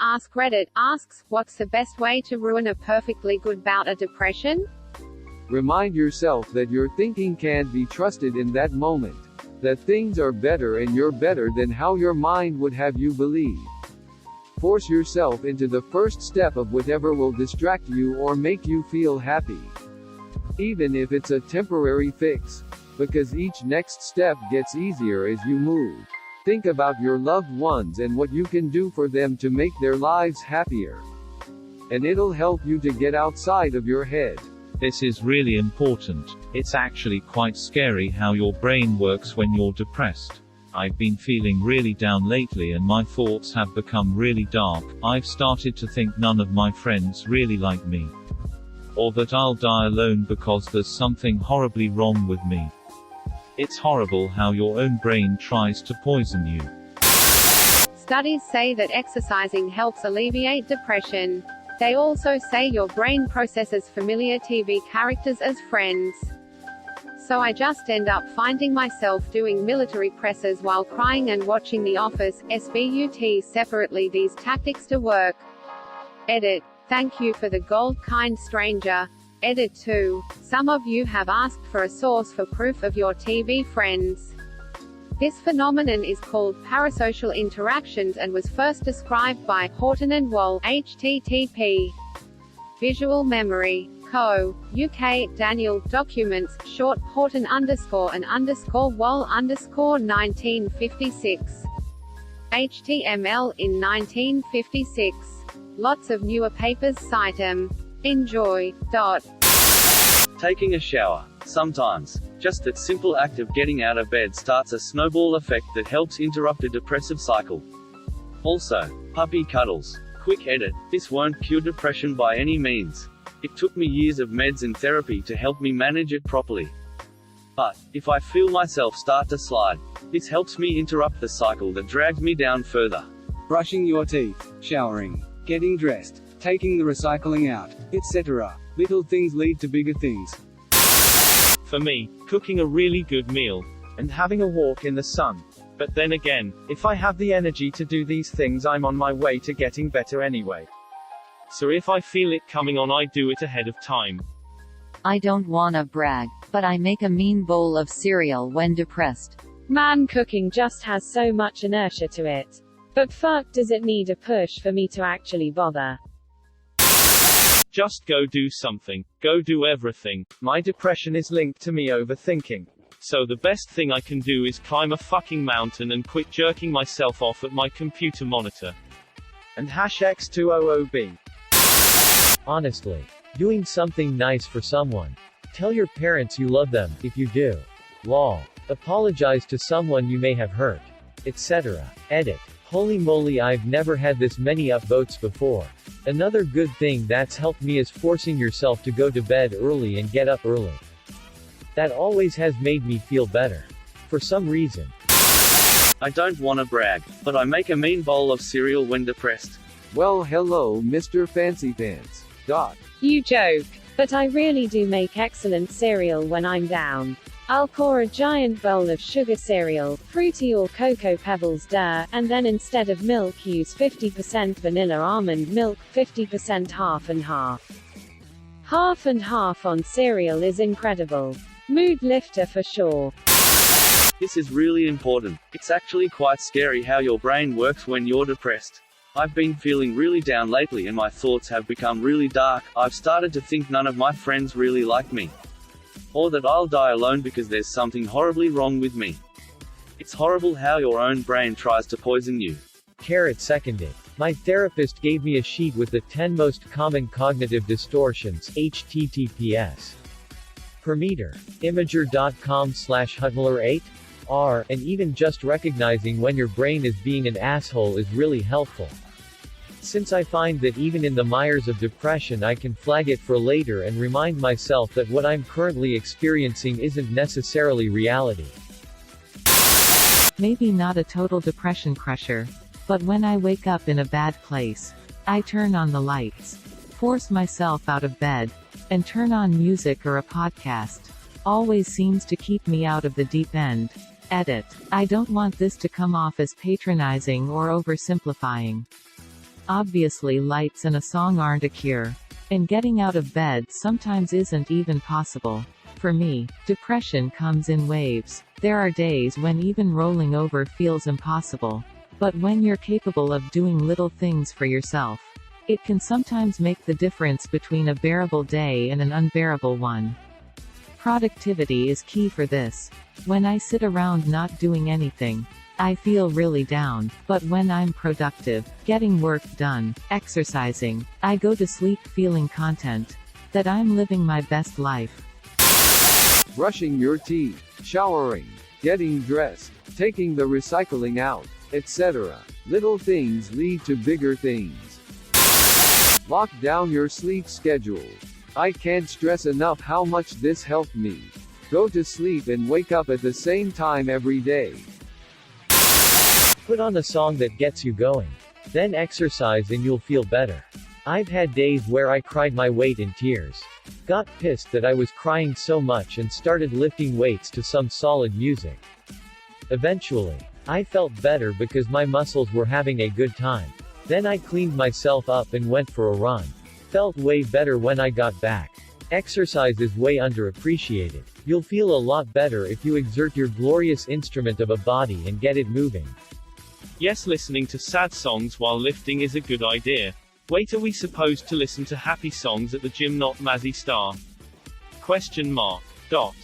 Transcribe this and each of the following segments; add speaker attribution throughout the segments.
Speaker 1: AskReddit asks, what's the best way to ruin a perfectly good bout of depression?
Speaker 2: Remind yourself that your thinking can't be trusted in that moment. That things are better and you're better than how your mind would have you believe. Force yourself into the first step of whatever will distract you or make you feel happy. Even if it's a temporary fix. Because each next step gets easier as you move. Think about your loved ones and what you can do for them to make their lives happier. And it'll help you to get outside of your head.
Speaker 3: This is really important. It's actually quite scary how your brain works when you're depressed. I've been feeling really down lately and my thoughts have become really dark. I've started to think none of my friends really like me. Or that I'll die alone because there's something horribly wrong with me. It's horrible how your own brain tries to poison you.
Speaker 1: Studies say that exercising helps alleviate depression. They also say your brain processes familiar TV characters as friends. So I just end up finding myself doing military presses while crying and watching The Office, SBUT separately. These tactics to work. Edit. Thank you for the gold, kind stranger. Edit 2. Some of you have asked for a source for proof of your TV friends. This phenomenon is called parasocial interactions and was first described by Horton and Wall, http. Visual Memory. Co. UK. Daniel. Documents. Short. Horton _and_Wall 1956. HTML in 1956. Lots of newer papers cite them. Enjoy.
Speaker 4: Taking a shower. Sometimes, just that simple act of getting out of bed starts a snowball effect that helps interrupt a depressive cycle. Also, puppy cuddles. Quick edit. This won't cure depression by any means. It took me years of meds and therapy to help me manage it properly. But, if I feel myself start to slide, this helps me interrupt the cycle that drags me down further.
Speaker 5: Brushing your teeth, showering, getting dressed, taking the recycling out, etc. Little things lead to bigger things.
Speaker 6: For me, cooking a really good meal, and having a walk in the sun. But then again, if I have the energy to do these things, I'm on my way to getting better anyway. So if I feel it coming on, I do it ahead of time.
Speaker 7: I don't wanna brag, but I make a mean bowl of cereal when depressed.
Speaker 8: Man, cooking just has so much inertia to it. But fuck, does it need a push for me to actually bother?
Speaker 6: Just go do something. Go do everything. My depression is linked to me overthinking. So the best thing I can do is climb a fucking mountain and quit jerking myself off at my computer monitor. And #X200B.
Speaker 9: Honestly, doing something nice for someone. Tell your parents you love them, if you do. Lol. Apologize to someone you may have hurt. Etc. Edit. Holy moly, I've never had this many upvotes before. Another good thing that's helped me is forcing yourself to go to bed early and get up early. That always has made me feel better. For some reason.
Speaker 4: I don't wanna brag, but I make a mean bowl of cereal when depressed.
Speaker 2: Well, hello, Mr. Fancy Pants.
Speaker 8: You joke, but I really do make excellent cereal when I'm down. I'll pour a giant bowl of sugar cereal, fruity or cocoa pebbles and then instead of milk use 50% vanilla almond milk, 50% half and half. Half and half on cereal is incredible. Mood lifter for sure.
Speaker 4: This is really important. It's actually quite scary how your brain works when you're depressed. I've been feeling really down lately and my thoughts have become really dark. I've started to think none of my friends really like me. Or that I'll die alone because there's something horribly wrong with me. It's horrible how your own brain tries to poison you.
Speaker 9: Carrot seconded. My therapist gave me a sheet with the 10 most common cognitive distortions, https. Per meter. Imager.com/Hutmiller8. And even just recognizing when your brain is being an asshole is really helpful. Since I find that even in the mires of depression I can flag it for later and remind myself that what I'm currently experiencing isn't necessarily reality.
Speaker 10: Maybe not a total depression crusher, but when I wake up in a bad place, I turn on the lights, force myself out of bed, and turn on music or a podcast. Always seems to keep me out of the deep end. Edit. I don't want this to come off as patronizing or oversimplifying. Obviously lights and a song aren't a cure. And getting out of bed sometimes isn't even possible. For me, depression comes in waves. There are days when even rolling over feels impossible. But when you're capable of doing little things for yourself, it can sometimes make the difference between a bearable day and an unbearable one. Productivity is key for this. When I sit around not doing anything, I feel really down, but when I'm productive, getting work done, exercising, I go to sleep feeling content that I'm living my best life.
Speaker 2: Brushing your teeth, showering, getting dressed, taking the recycling out, etc. Little things lead to bigger things. Lock down your sleep schedule. I can't stress enough how much this helped me. Go to sleep and wake up at the same time every day.
Speaker 9: Put on a song that gets you going. Then exercise and you'll feel better. I've had days where I cried my weight in tears. Got pissed that I was crying so much and started lifting weights to some solid music. Eventually, I felt better because my muscles were having a good time. Then I cleaned myself up and went for a run. Felt way better when I got back. Exercise is way underappreciated. You'll feel a lot better if you exert your glorious instrument of a body and get it moving.
Speaker 6: Yes, listening to sad songs while lifting is a good idea. Wait, are we supposed to listen to happy songs at the gym, not Mazzy Star? Question mark. Dot.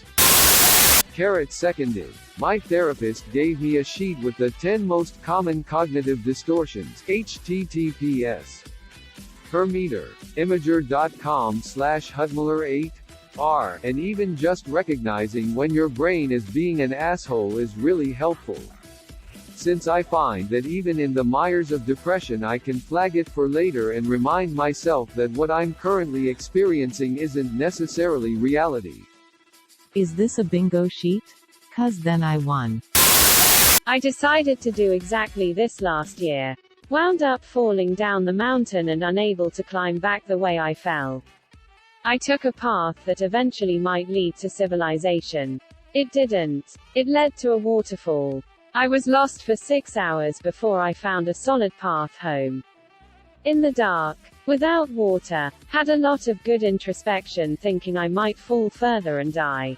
Speaker 2: Carrot seconded. My therapist gave me a sheet with the 10 most common cognitive distortions. https. Per meter. Imager.com/Hudmuller8R. And even just recognizing when your brain is being an asshole is really helpful. Since I find that even in the mires of depression I can flag it for later and remind myself that what I'm currently experiencing isn't necessarily reality.
Speaker 10: Is this a bingo sheet? 'Cause then I won.
Speaker 8: I decided to do exactly this last year. Wound up falling down the mountain and unable to climb back the way I fell. I took a path that eventually might lead to civilization. It didn't. It led to a waterfall. I was lost for 6 hours before I found a solid path home. In the dark, without water, had a lot of good introspection, thinking I might fall further and die.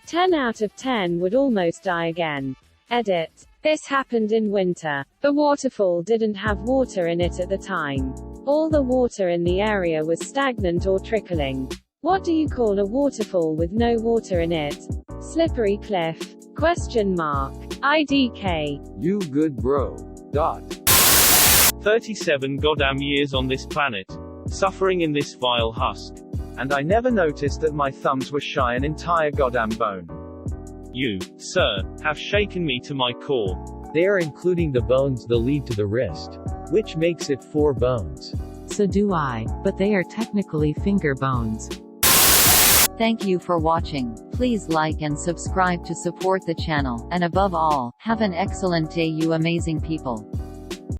Speaker 8: 10 out of 10 would almost die again. Edit. This happened in winter. The waterfall didn't have water in it at the time. All the water in the area was stagnant or trickling. What do you call a waterfall with no water in it? Slippery cliff? Question mark. IDK.
Speaker 2: You good bro. Dot.
Speaker 6: 37 goddamn years on this planet, suffering in this vile husk. And I never noticed that my thumbs were shy an entire goddamn bone. You, sir, have shaken me to my core.
Speaker 9: They are including the bones that lead to the wrist, which makes it 4 bones.
Speaker 10: So do I, but they are technically finger bones.
Speaker 7: Thank you for watching. Please like and subscribe to support the channel, and above all, have an excellent day, you amazing people.